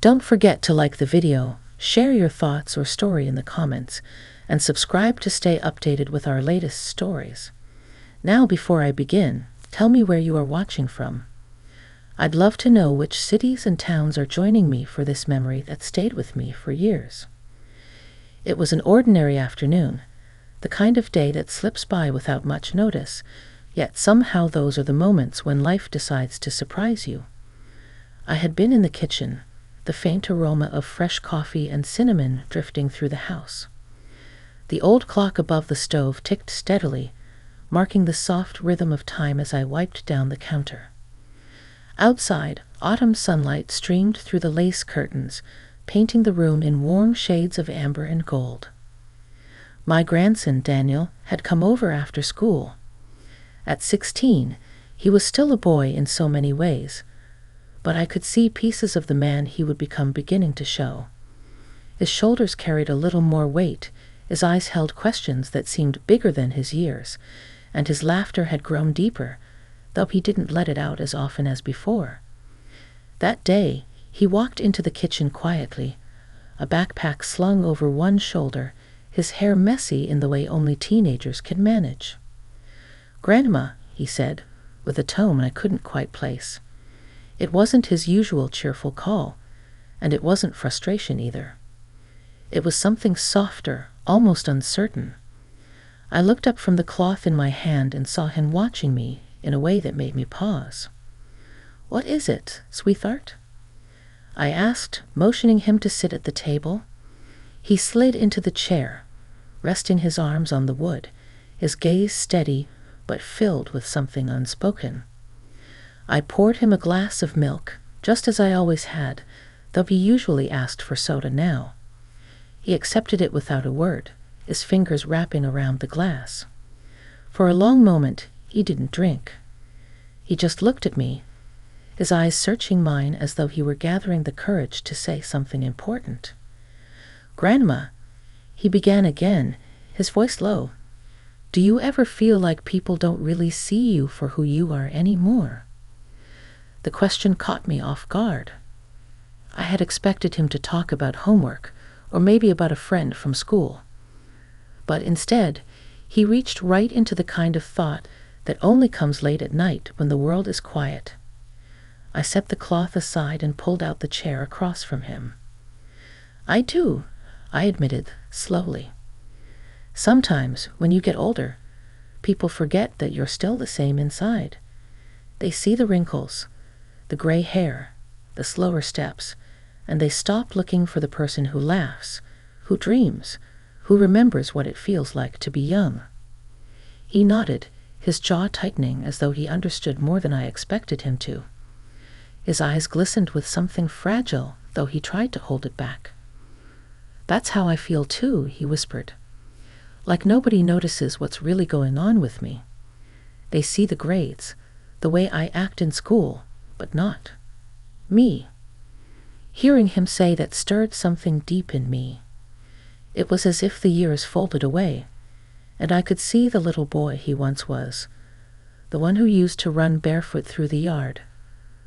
Don't forget to like the video, share your thoughts or story in the comments, and subscribe to stay updated with our latest stories. Now, before I begin, tell me where you are watching from. I'd love to know which cities and towns are joining me for this memory that stayed with me for years. It was an ordinary afternoon, the kind of day that slips by without much notice, yet somehow those are the moments when life decides to surprise you. I had been in the kitchen, the faint aroma of fresh coffee and cinnamon drifting through the house. The old clock above the stove ticked steadily, marking the soft rhythm of time as I wiped down the counter. Outside, autumn sunlight streamed through the lace curtains, painting the room in warm shades of amber and gold. My grandson, Daniel, had come over after school. At 16, he was still a boy in so many ways, but I could see pieces of the man he would become beginning to show. His shoulders carried a little more weight, his eyes held questions that seemed bigger than his years, and his laughter had grown deeper, though he didn't let it out as often as before. That day, he walked into the kitchen quietly, a backpack slung over one shoulder, his hair messy in the way only teenagers can manage. "Grandma," he said, with a tone I couldn't quite place. It wasn't his usual cheerful call, and it wasn't frustration either. It was something softer, almost uncertain. I looked up from the cloth in my hand and saw him watching me in a way that made me pause. "What is it, sweetheart?" I asked, motioning him to sit at the table. He slid into the chair, resting his arms on the wood, his gaze steady but filled with something unspoken. I poured him a glass of milk, just as I always had, though he usually asked for soda now. He accepted it without a word, his fingers wrapping around the glass. For a long moment, he didn't drink. He just looked at me, his eyes searching mine as though he were gathering the courage to say something important. "Grandma," he began again, his voice low, "do you ever feel like people don't really see you for who you are anymore?" The question caught me off guard. I had expected him to talk about homework, or maybe about a friend from school. But instead, he reached right into the kind of thought that only comes late at night when the world is quiet. I set the cloth aside and pulled out the chair across from him. "I do," I admitted, slowly. "Sometimes, when you get older, people forget that you're still the same inside. They see the wrinkles, the gray hair, the slower steps, and they stop looking for the person who laughs, who dreams, who remembers what it feels like to be young." He nodded, his jaw tightening as though he understood more than I expected him to. His eyes glistened with something fragile, though he tried to hold it back. "That's how I feel too," he whispered. "Like nobody notices what's really going on with me. They see the grades, the way I act in school, but not me." Hearing him say that stirred something deep in me. It was as if the years folded away, and I could see the little boy he once was, the one who used to run barefoot through the yard,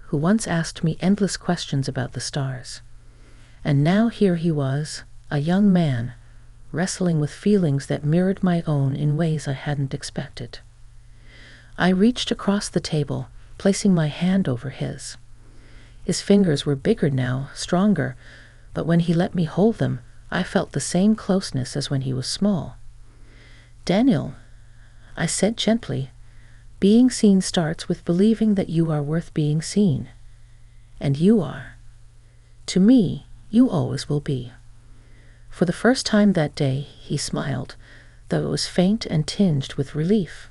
who once asked me endless questions about the stars. And now here he was, a young man, wrestling with feelings that mirrored my own in ways I hadn't expected. I reached across the table, placing my hand over his. His fingers were bigger now, stronger, but when he let me hold them, I felt the same closeness as when he was small. "Daniel," I said gently, "being seen starts with believing that you are worth being seen. And you are. To me, you always will be." For the first time that day, he smiled, though it was faint and tinged with relief.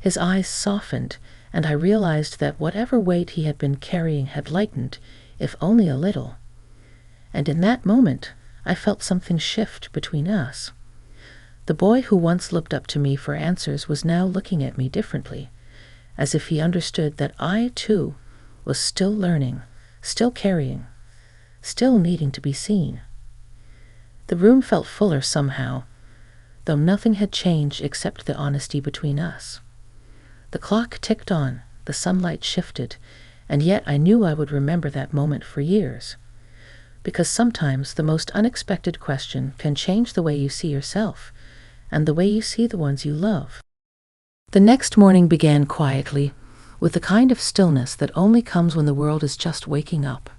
His eyes softened, and I realized that whatever weight he had been carrying had lightened, if only a little. And in that moment, I felt something shift between us. The boy who once looked up to me for answers was now looking at me differently, as if he understood that I, too, was still learning, still carrying, still needing to be seen. The room felt fuller somehow, though nothing had changed except the honesty between us. The clock ticked on, the sunlight shifted, and yet I knew I would remember that moment for years. because sometimes the most unexpected question can change the way you see yourself and the way you see the ones you love. The next morning began quietly, with the kind of stillness that only comes when the world is just waking up.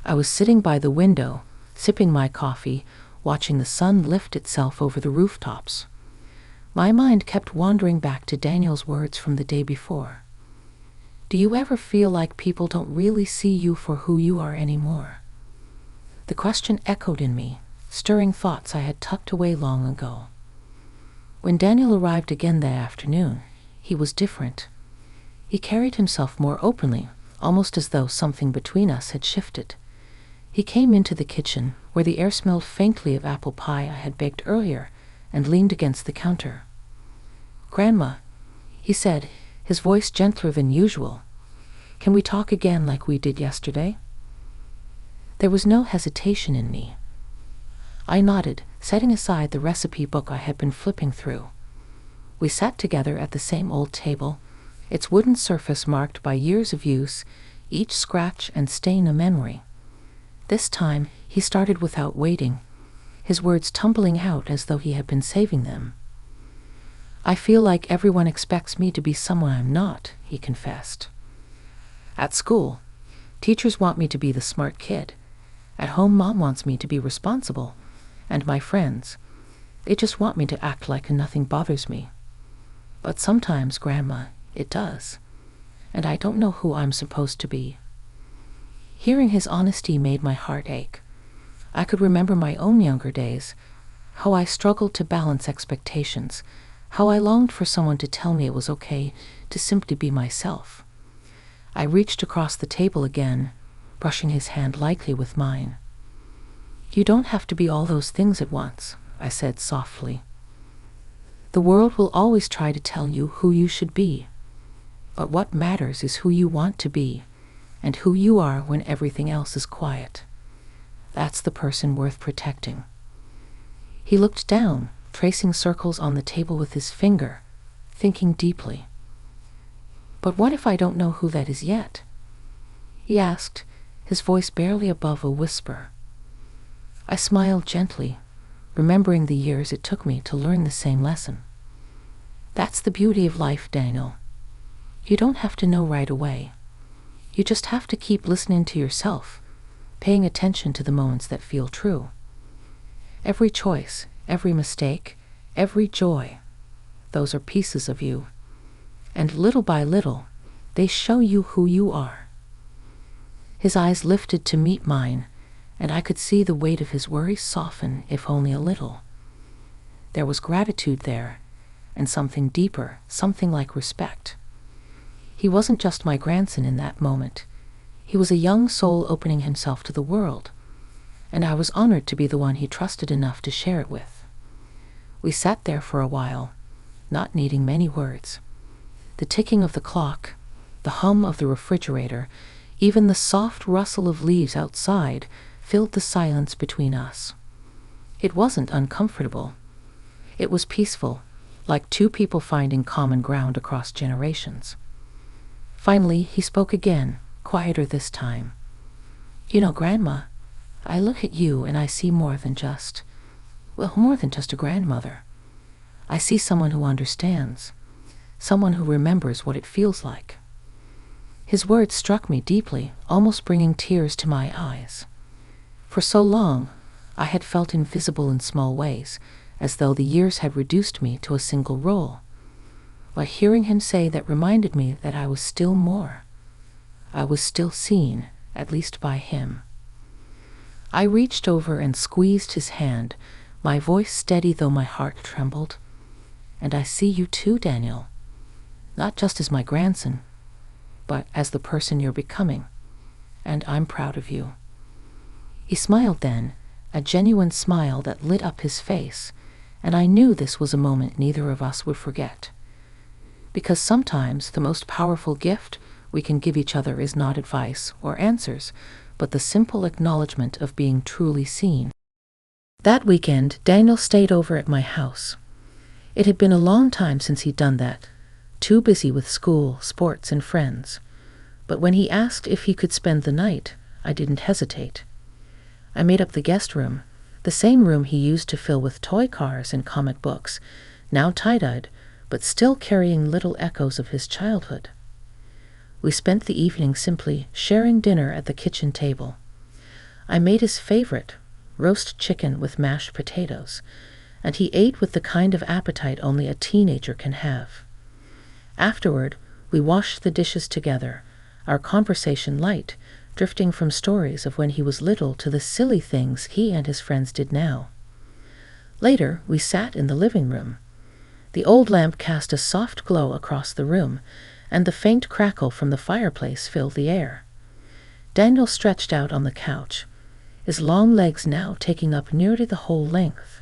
I was sitting by the window, sipping my coffee, watching the sun lift itself over the rooftops. My mind kept wandering back to Daniel's words from the day before. Do you ever feel like people don't really see you for who you are anymore? The question echoed in me, stirring thoughts I had tucked away long ago. When Daniel arrived again that afternoon, he was different. He carried himself more openly, almost as though something between us had shifted. He came into the kitchen, where the air smelled faintly of apple pie I had baked earlier, and leaned against the counter. "Grandma," he said, his voice gentler than usual, "can we talk again like we did yesterday?" There was no hesitation in me. I nodded, setting aside the recipe book I had been flipping through. We sat together at the same old table, its wooden surface marked by years of use, each scratch and stain a memory. This time, he started without waiting, his words tumbling out as though he had been saving them. "I feel like everyone expects me to be someone I'm not," he confessed. "At school, teachers want me to be the smart kid. At home, Mom wants me to be responsible. And my friends, they just want me to act like nothing bothers me. But sometimes, Grandma, it does. And I don't know who I'm supposed to be." Hearing his honesty made my heart ache. I could remember my own younger days, how I struggled to balance expectations, how I longed for someone to tell me it was okay to simply be myself. I reached across the table again, brushing his hand lightly with mine. "You don't have to be all those things at once," I said softly. "The world will always try to tell you who you should be. But what matters is who you want to be, and who you are when everything else is quiet. That's the person worth protecting." He looked down, tracing circles on the table with his finger, thinking deeply. "But what if I don't know who that is yet?" he asked, his voice barely above a whisper. I smiled gently, remembering the years it took me to learn the same lesson. "That's the beauty of life, Daniel. You don't have to know right away. You just have to keep listening to yourself, paying attention to the moments that feel true. Every choice, every mistake, every joy, those are pieces of you. And little by little, they show you who you are." His eyes lifted to meet mine, and I could see the weight of his worry soften, if only a little. There was gratitude there, and something deeper, something like respect. He wasn't just my grandson in that moment. He was a young soul opening himself to the world, and I was honored to be the one he trusted enough to share it with. We sat there for a while, not needing many words. The ticking of the clock, the hum of the refrigerator, even the soft rustle of leaves outside filled the silence between us. It wasn't uncomfortable. It was peaceful, like two people finding common ground across generations. Finally, he spoke again, quieter this time. "You know, Grandma, I look at you and I see more than just a grandmother. I see someone who understands, someone who remembers what it feels like." His words struck me deeply, almost bringing tears to my eyes. For so long, I had felt invisible in small ways, as though the years had reduced me to a single role. But hearing him say that reminded me that I was still more. I was still seen, at least by him. I reached over and squeezed his hand, my voice steady though my heart trembled. "And I see you too, Daniel. Not just as my grandson, but as the person you're becoming. And I'm proud of you." He smiled then, a genuine smile that lit up his face, and I knew this was a moment neither of us would forget. Because sometimes the most powerful gift we can give each other is not advice or answers, but the simple acknowledgement of being truly seen. That weekend, Daniel stayed over at my house. It had been a long time since he'd done that, too busy with school, sports, and friends. But when he asked if he could spend the night, I didn't hesitate. I made up the guest room, the same room he used to fill with toy cars and comic books, now tie-dyed, but still carrying little echoes of his childhood. We spent the evening simply sharing dinner at the kitchen table. I made his favorite, roast chicken with mashed potatoes, and he ate with the kind of appetite only a teenager can have. Afterward, we washed the dishes together, our conversation light, drifting from stories of when he was little to the silly things he and his friends did now. Later, we sat in the living room. The old lamp cast a soft glow across the room, and the faint crackle from the fireplace filled the air. Daniel stretched out on the couch, his long legs now taking up nearly the whole length.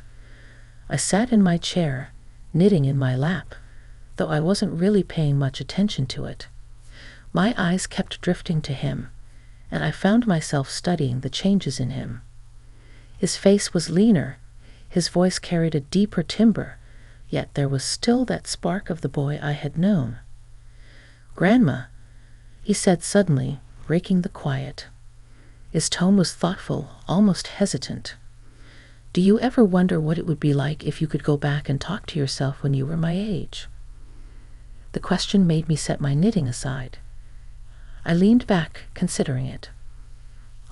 I sat in my chair, knitting in my lap, though I wasn't really paying much attention to it. My eyes kept drifting to him, and I found myself studying the changes in him. His face was leaner, his voice carried a deeper timbre, yet there was still that spark of the boy I had known. "Grandma," he said suddenly, breaking the quiet. His tone was thoughtful, almost hesitant. "Do you ever wonder what it would be like if you could go back and talk to yourself when you were my age?" The question made me set my knitting aside. I leaned back, considering it.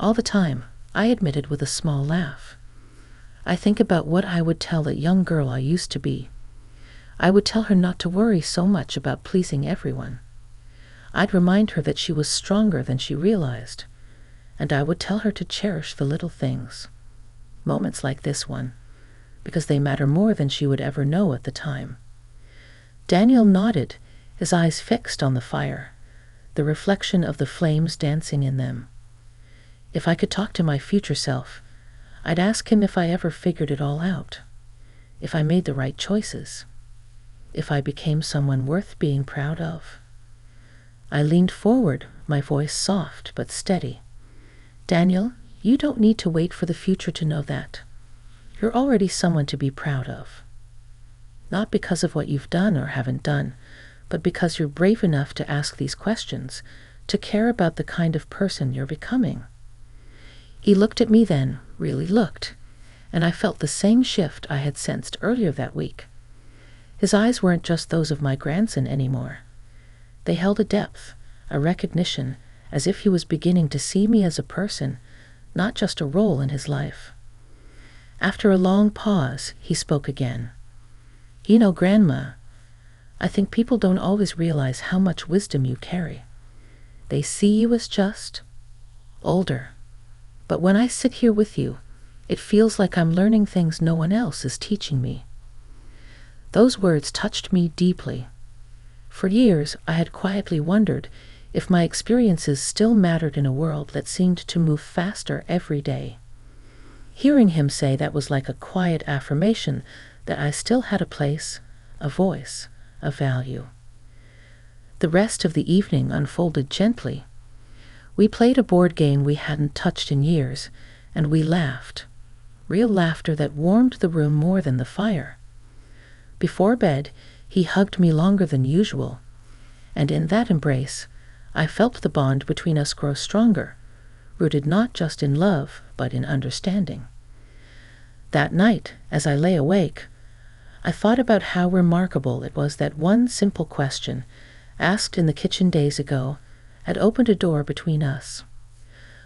"All the time," I admitted with a small laugh. "I think about what I would tell the young girl I used to be. I would tell her not to worry so much about pleasing everyone. I'd remind her that she was stronger than she realized, and I would tell her to cherish the little things, moments like this one, because they matter more than she would ever know at the time." Daniel nodded, his eyes fixed on the fire, the reflection of the flames dancing in them. If I could talk to my future self, I'd ask him if I ever figured it all out, if I made the right choices, if I became someone worth being proud of. I leaned forward, my voice soft but steady. "Daniel, you don't need to wait for the future to know that. You're already someone to be proud of. Not because of what you've done or haven't done, but because you're brave enough to ask these questions, to care about the kind of person you're becoming." He looked at me then, really looked, and I felt the same shift I had sensed earlier that week. His eyes weren't just those of my grandson anymore. They held a depth, a recognition, as if he was beginning to see me as a person, not just a role in his life. After a long pause, he spoke again. "You know, Grandma, I think people don't always realize how much wisdom you carry. They see you as just older. But when I sit here with you, it feels like I'm learning things no one else is teaching me." Those words touched me deeply. For years, I had quietly wondered if my experiences still mattered in a world that seemed to move faster every day. Hearing him say that was like a quiet affirmation that I still had a place, a voice, a value. The rest of the evening unfolded gently. We played a board game we hadn't touched in years, and we laughed. Real laughter that warmed the room more than the fire. Before bed, he hugged me longer than usual, and in that embrace, I felt the bond between us grow stronger, rooted not just in love, but in understanding. That night, as I lay awake, I thought about how remarkable it was that one simple question, asked in the kitchen days ago, had opened a door between us.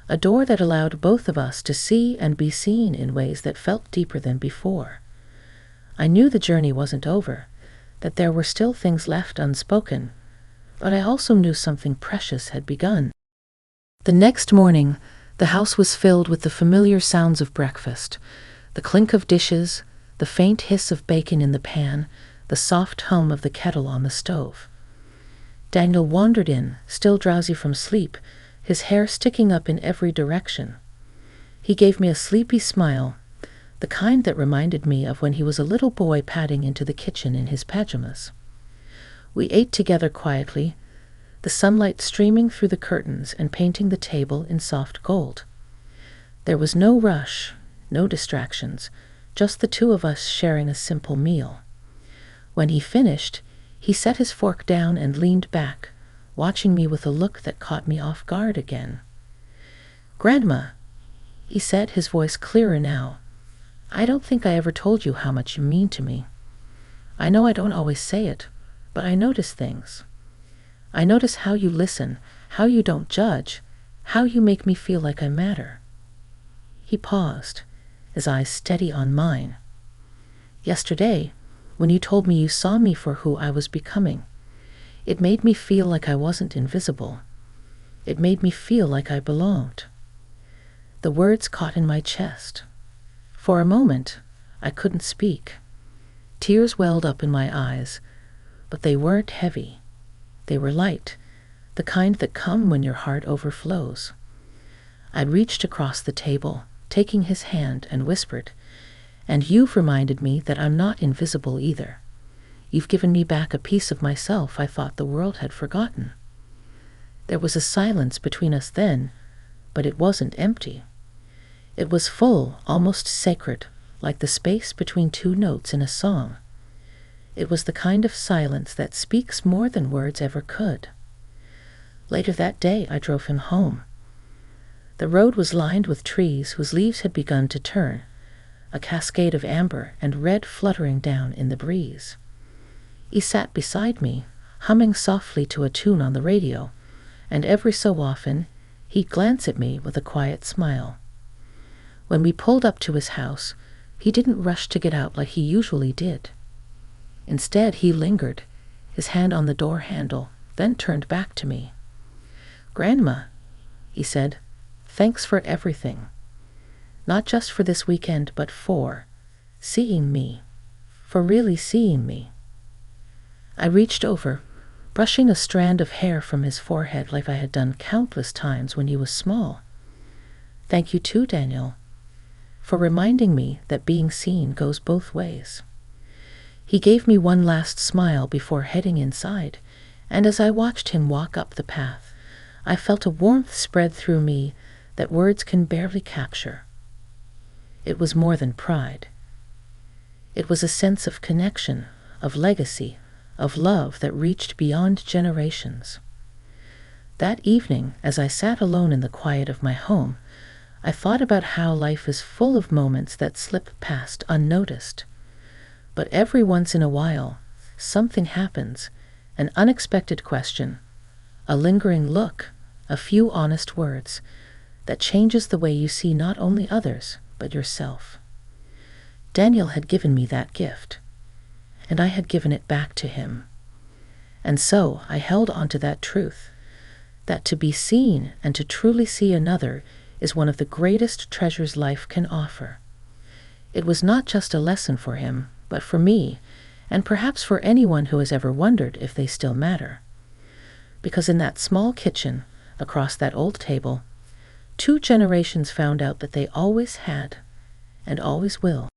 A door that allowed both of us to see and be seen in ways that felt deeper than before. I knew the journey wasn't over, that there were still things left unspoken, but I also knew something precious had begun. The next morning, the house was filled with the familiar sounds of breakfast, the clink of dishes, the faint hiss of bacon in the pan, the soft hum of the kettle on the stove. Daniel wandered in, still drowsy from sleep, his hair sticking up in every direction. He gave me a sleepy smile, the kind that reminded me of when he was a little boy padding into the kitchen in his pajamas. We ate together quietly, the sunlight streaming through the curtains and painting the table in soft gold. There was no rush, no distractions, just the two of us sharing a simple meal. When he finished, he set his fork down and leaned back, watching me with a look that caught me off guard again. "Grandma," he said, his voice clearer now. "I don't think I ever told you how much you mean to me. I know I don't always say it, but I notice things. I notice how you listen, how you don't judge, how you make me feel like I matter." He paused, his eyes steady on mine. "Yesterday, when you told me you saw me for who I was becoming, it made me feel like I wasn't invisible. It made me feel like I belonged." The words caught in my chest. For a moment, I couldn't speak. Tears welled up in my eyes, but they weren't heavy. They were light, the kind that come when your heart overflows. I reached across the table, taking his hand, and whispered, "And you've reminded me that I'm not invisible either. You've given me back a piece of myself I thought the world had forgotten." There was a silence between us then, but it wasn't empty. It was full, almost sacred, like the space between two notes in a song. It was the kind of silence that speaks more than words ever could. Later that day, I drove him home. The road was lined with trees whose leaves had begun to turn, a cascade of amber and red fluttering down in the breeze. He sat beside me, humming softly to a tune on the radio, and every so often he'd glance at me with a quiet smile. When we pulled up to his house, he didn't rush to get out like he usually did. Instead, he lingered, his hand on the door handle, then turned back to me. "Grandma," he said, "thanks for everything. Not just for this weekend, but for seeing me, for really seeing me." I reached over, brushing a strand of hair from his forehead like I had done countless times when he was small. "Thank you too, Daniel, for reminding me that being seen goes both ways." He gave me one last smile before heading inside, and as I watched him walk up the path, I felt a warmth spread through me that words can barely capture. It was more than pride. It was a sense of connection, of legacy, of love that reached beyond generations. That evening, as I sat alone in the quiet of my home, I thought about how life is full of moments that slip past unnoticed. But every once in a while, something happens, an unexpected question, a lingering look, a few honest words, that changes the way you see not only others, but yourself. Daniel had given me that gift, and I had given it back to him. And so I held on to that truth, that to be seen and to truly see another is one of the greatest treasures life can offer. It was not just a lesson for him, but for me, and perhaps for anyone who has ever wondered if they still matter. Because in that small kitchen, across that old table, 2 generations found out that they always had, and always will.